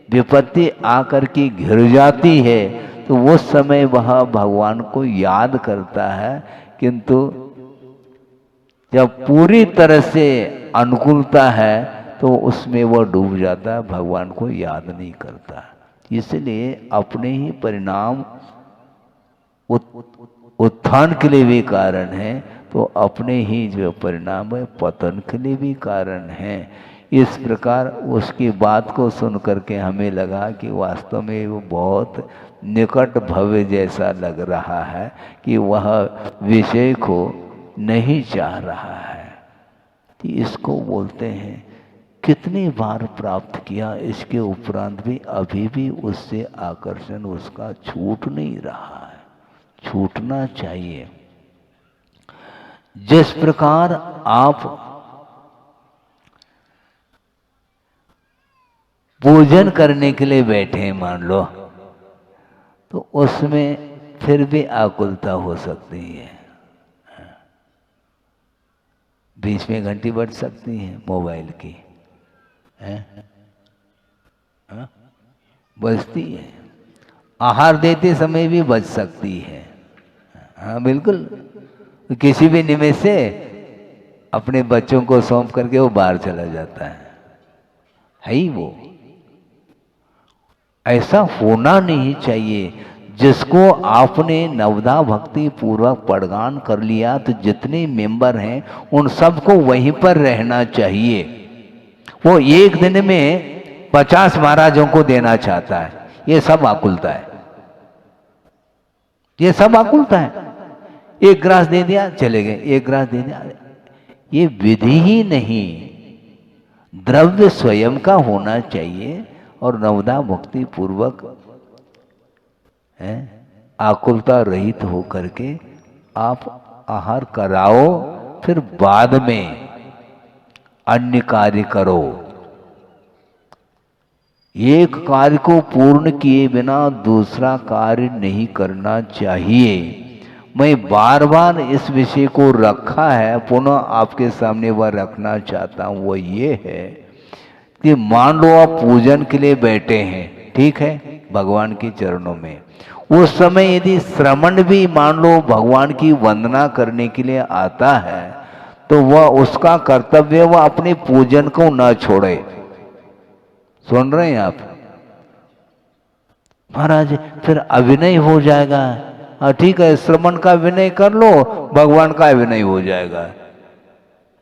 विपत्ति आकर के घिर जाती है, तो उस समय वह भगवान को याद करता है, किंतु जब पूरी तरह से अनुकूलता है तो उसमें वह डूब जाता है, भगवान को याद नहीं करता। इसलिए अपने ही परिणाम उत्थान के लिए भी कारण है, तो अपने ही जो परिणाम है पतन के लिए भी कारण है। इस प्रकार उसकी बात को सुन करके हमें लगा कि वास्तव में वो बहुत निकट भव्य जैसा लग रहा है कि वह विषय को नहीं चाह रहा है। तो इसको बोलते हैं कितनी बार प्राप्त किया, इसके उपरांत भी अभी भी उससे आकर्षण उसका छूट नहीं रहा है, छूटना चाहिए। जिस प्रकार आप पूजन करने के लिए बैठे हैं मान लो, तो उसमें फिर भी आकुलता हो सकती है, बीच में घंटी बज सकती है मोबाइल की, बजती है, आहार देते समय भी बज सकती है। हाँ बिल्कुल, किसी भी निमित्त से अपने बच्चों को सौंप करके वो बाहर चला जाता है ही वो। ऐसा होना नहीं चाहिए। जिसको आपने नवदा भक्ति पूर्वक पड़गान कर लिया, तो जितने मेंबर हैं उन सबको वहीं पर रहना चाहिए। वो एक दिन में 50 महाराजों को देना चाहता है, ये सब आकुलता है। ये सब आकुलता है। एक ग्रास दे दिया चले गए, एक ग्रास दे दिया, ये विधि ही नहीं, द्रव्य स्वयं का होना चाहिए और नवदा भक्ति पूर्वक है आकुलता रहित होकर के आप आहार कराओ, फिर बाद में अन्य कार्य करो। एक कार्य को पूर्ण किए बिना दूसरा कार्य नहीं करना चाहिए। मैं बार बार इस विषय को रखा है, पुनः आपके सामने वह रखना चाहता हूं। वह ये है कि मान लो आप पूजन के लिए बैठे हैं, ठीक है, भगवान के चरणों में, उस समय यदि श्रमण भी मान लो भगवान की वंदना करने के लिए आता है, तो वह उसका कर्तव्य वह अपने पूजन को न छोड़े। सुन रहे हैं आप? महाराज फिर अभिनय हो जाएगा। हाँ ठीक है, श्रमण का विनय कर लो, भगवान का विनय हो जाएगा।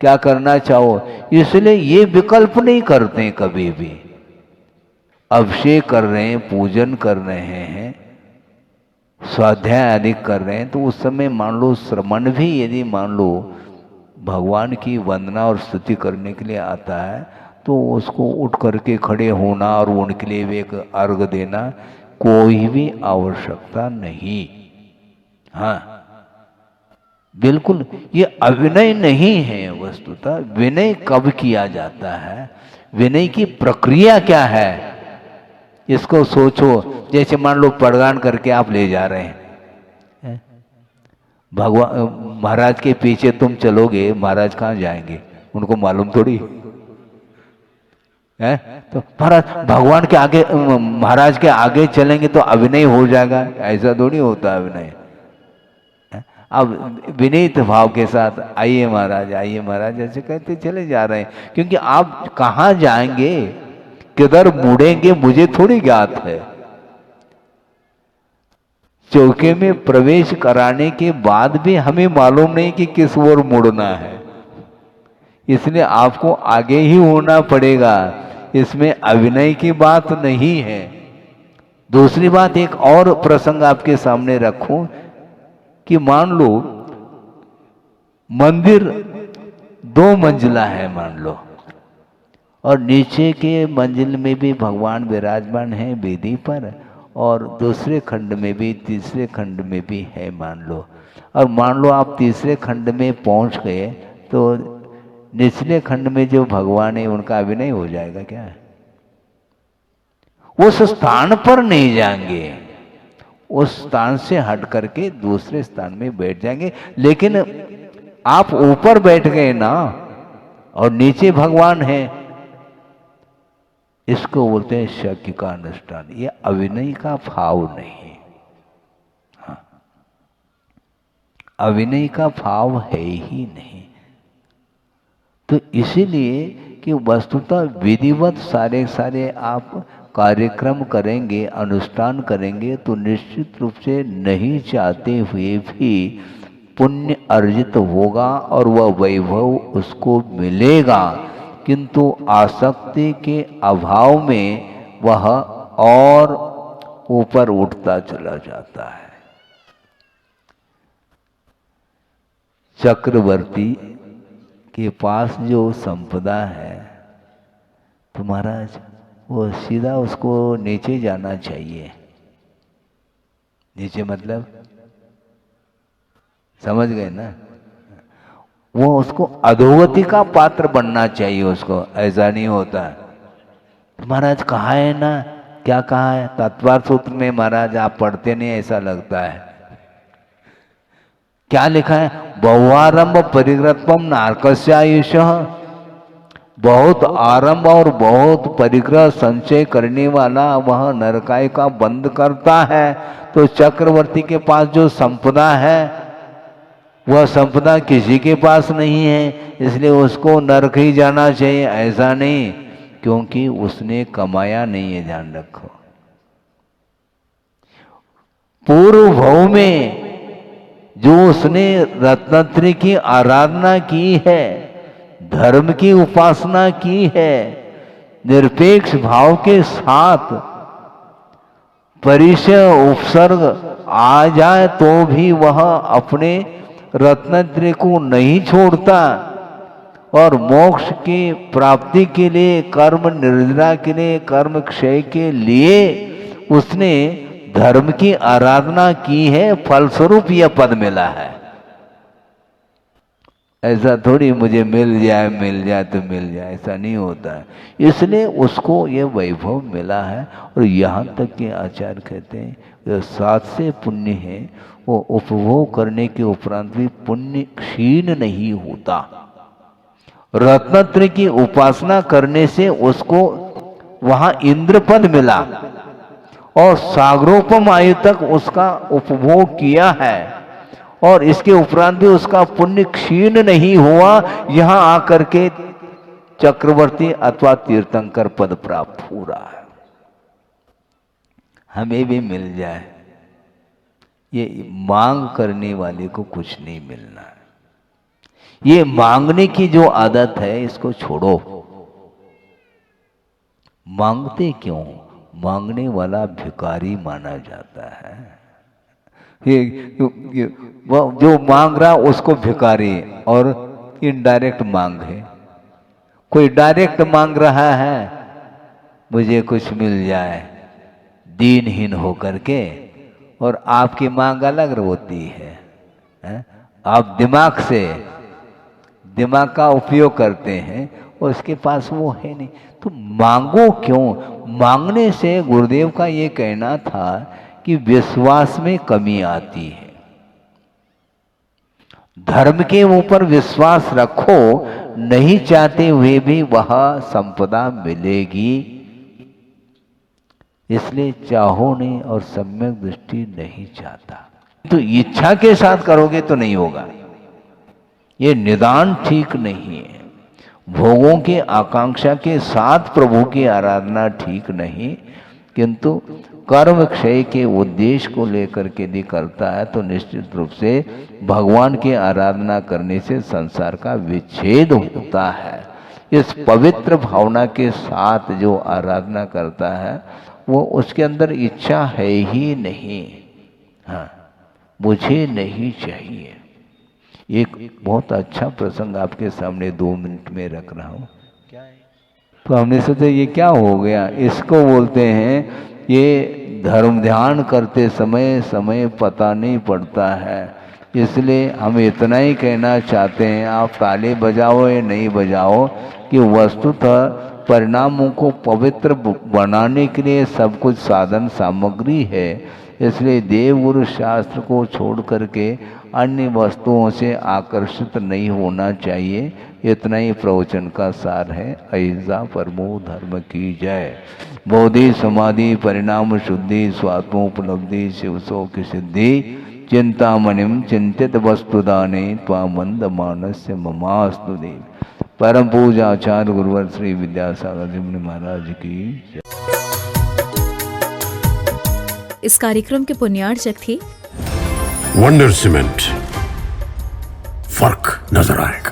क्या करना चाहो, इसलिए ये विकल्प नहीं करते कभी भी। अभिषेक कर रहे हैं, पूजन कर रहे हैं, स्वाध्याय आदि कर रहे हैं, तो उस समय मान लो श्रमण भी यदि मान लो भगवान की वंदना और स्तुति करने के लिए आता है, तो उसको उठ करके खड़े होना और उनके लिए एक अर्घ देना कोई भी आवश्यकता नहीं। हाँ बिल्कुल, ये अविनय नहीं है। वस्तुतः विनय कब किया जाता है, विनय की प्रक्रिया क्या है, इसको सोचो। जैसे मान लो प्रदान करके आप ले जा रहे हैं, भगवान महाराज के पीछे तुम चलोगे, महाराज कहाँ जाएंगे उनको मालूम थोड़ी है। तो महाराज भगवान के आगे, महाराज के आगे चलेंगे तो अभिनय हो जाएगा, ऐसा थोड़ी होता है अभिनय। अब विनीत भाव के साथ आइए महाराज, आइए महाराज, ऐसे कहते चले जा रहे हैं। क्योंकि आप कहाँ जाएंगे, किधर मुड़ेंगे, मुझे थोड़ी ज्ञात है। चौके में प्रवेश कराने के बाद भी हमें मालूम नहीं कि किस ओर मुड़ना है, इसलिए आपको आगे ही होना पड़ेगा। इसमें अभिनय की बात नहीं है। दूसरी बात, एक और प्रसंग आपके सामने रखूं कि मान लो मंदिर 2 मंजिला है मान लो, और नीचे के मंजिल में भी भगवान विराजमान है वेदी पर, और दूसरे खंड में भी, तीसरे खंड में भी है मान लो। और मान लो आप तीसरे खंड में पहुंच गए, तो निचले खंड में जो भगवान है उनका अभिनय हो जाएगा क्या? उस स्थान पर नहीं जाएंगे, उस स्थान से हट करके दूसरे स्थान में बैठ जाएंगे। लेकिन आप ऊपर बैठ गए ना, और नीचे भगवान है, इसको बोलते हैं शक्ति का अनुष्ठान। ये अभिनय का भाव नहीं। हाँ, अभिनय का भाव है ही नहीं। तो इसीलिए कि वस्तुतः विधिवत सारे आप कार्यक्रम करेंगे, अनुष्ठान करेंगे, तो निश्चित रूप से नहीं चाहते हुए भी पुण्य अर्जित होगा और वह वैभव उसको मिलेगा। किंतु आसक्ति के अभाव में वह और ऊपर उठता चला जाता है। चक्रवर्ती के पास जो संपदा है, तो महाराज वो सीधा उसको नीचे जाना चाहिए। नीचे मतलब समझ गए ना, वो उसको अधोगति का पात्र बनना चाहिए उसको। ऐसा नहीं होता। महाराज कहा है ना, क्या कहा है तत्वार सूत्र में? महाराज आप पढ़ते नहीं, ऐसा लगता है। क्या लिखा है? बहुआरंभ परिग्रहत्वम नारकस्यायुषः। बहुत आरंभ और बहुत परिग्रह संचय करने वाला वह नरकाय का बंद करता है। तो चक्रवर्ती के पास जो संपदा है, वह संपदा किसी के पास नहीं है, इसलिए उसको नरक ही जाना चाहिए। ऐसा नहीं, क्योंकि उसने कमाया नहीं है, ध्यान रखो। पूर्व भव में जो उसने रत्नत्रय की आराधना की है, धर्म की उपासना की है, निरपेक्ष भाव के साथ परिचय उपसर्ग आ जाए तो भी वह अपने रत्नत्रय को नहीं छोड़ता और मोक्ष की प्राप्ति के लिए, कर्म निर्जरा के लिए, कर्म क्षय के लिए उसने धर्म की आराधना की है, फलस्वरूप यह पद मिला है। ऐसा थोड़ी मुझे मिल जाए तो मिल जाए, ऐसा नहीं होता है। इसलिए उसको ये वैभव मिला है। और यहाँ तक कि आचार्य कहते हैं जो 7 से पुण्य है वो उपभोग करने के उपरांत भी पुण्य क्षीण नहीं होता। रत्नत्रय की उपासना करने से उसको वहां इंद्र पद मिला और सागरोपम आयु तक उसका उपभोग किया है और इसके उपरांत भी उसका पुण्य क्षीण नहीं हुआ। यहां आकर के चक्रवर्ती अथवा तीर्थंकर पद प्राप्त हो रहा है। हमें भी मिल जाए, ये मांग करने वाले को कुछ नहीं मिलना है। ये मांगने की जो आदत है इसको छोड़ो। मांगते क्यों? मांगने वाला भिखारी माना जाता है। वो जो मांग रहा उसको भिखारी, और इनडायरेक्ट मांग है। कोई डायरेक्ट मांग रहा है मुझे कुछ मिल जाए दीनहीन होकर के, और आपकी मांग अलग होती है। आप दिमाग का उपयोग करते हैं, उसके पास वो है नहीं, तो मांगो क्यों? मांगने से गुरुदेव का ये कहना था कि विश्वास में कमी आती है। धर्म के ऊपर विश्वास रखो, नहीं चाहते हुए भी वह संपदा मिलेगी। इसलिए चाहो नहीं और सम्यक दृष्टि नहीं चाहता, तो इच्छा के साथ करोगे तो नहीं होगा। ये निदान ठीक नहीं है। भोगों के आकांक्षा के साथ प्रभु की आराधना ठीक नहीं, किंतु कर्म क्षय के उद्देश्य को लेकर के यदि करता है तो निश्चित रूप से भगवान की आराधना करने से संसार का विच्छेद होता है। इस पवित्र भावना के साथ जो आराधना करता है वो उसके अंदर इच्छा है ही नहीं। हाँ, मुझे नहीं चाहिए। एक बहुत अच्छा प्रसंग आपके सामने 2 मिनट में रख रहा हूँ। तो हमने सोचा ये क्या हो गया, इसको बोलते हैं ये धर्म ध्यान करते समय पता नहीं पड़ता है। इसलिए हम इतना ही कहना चाहते हैं, आप ताली बजाओ या नहीं बजाओ, कि वस्तुतः परिणामों को पवित्र बनाने के लिए सब कुछ साधन सामग्री है। इसलिए देव गुरु शास्त्र को छोड़ करके अन्य वस्तुओं से आकर्षित नहीं होना चाहिए। इतना ही प्रवचन का सार है। अहिंसा परमो धर्म की जय। बोधि समाधि परिणाम शुद्धि स्वात्मोपलब्धि शिवसो की सिद्धि चिंतामणिम चिंतित वस्तुदाने त्वामंद मानस्य ममास्तु देव। परम पूजा आचार्य गुरुवर श्री विद्यासागर जी महाराज की जय। इस कार्यक्रम के पुण्यार्चक थे वंडर सीमेंट। फर्क नजर आएगा।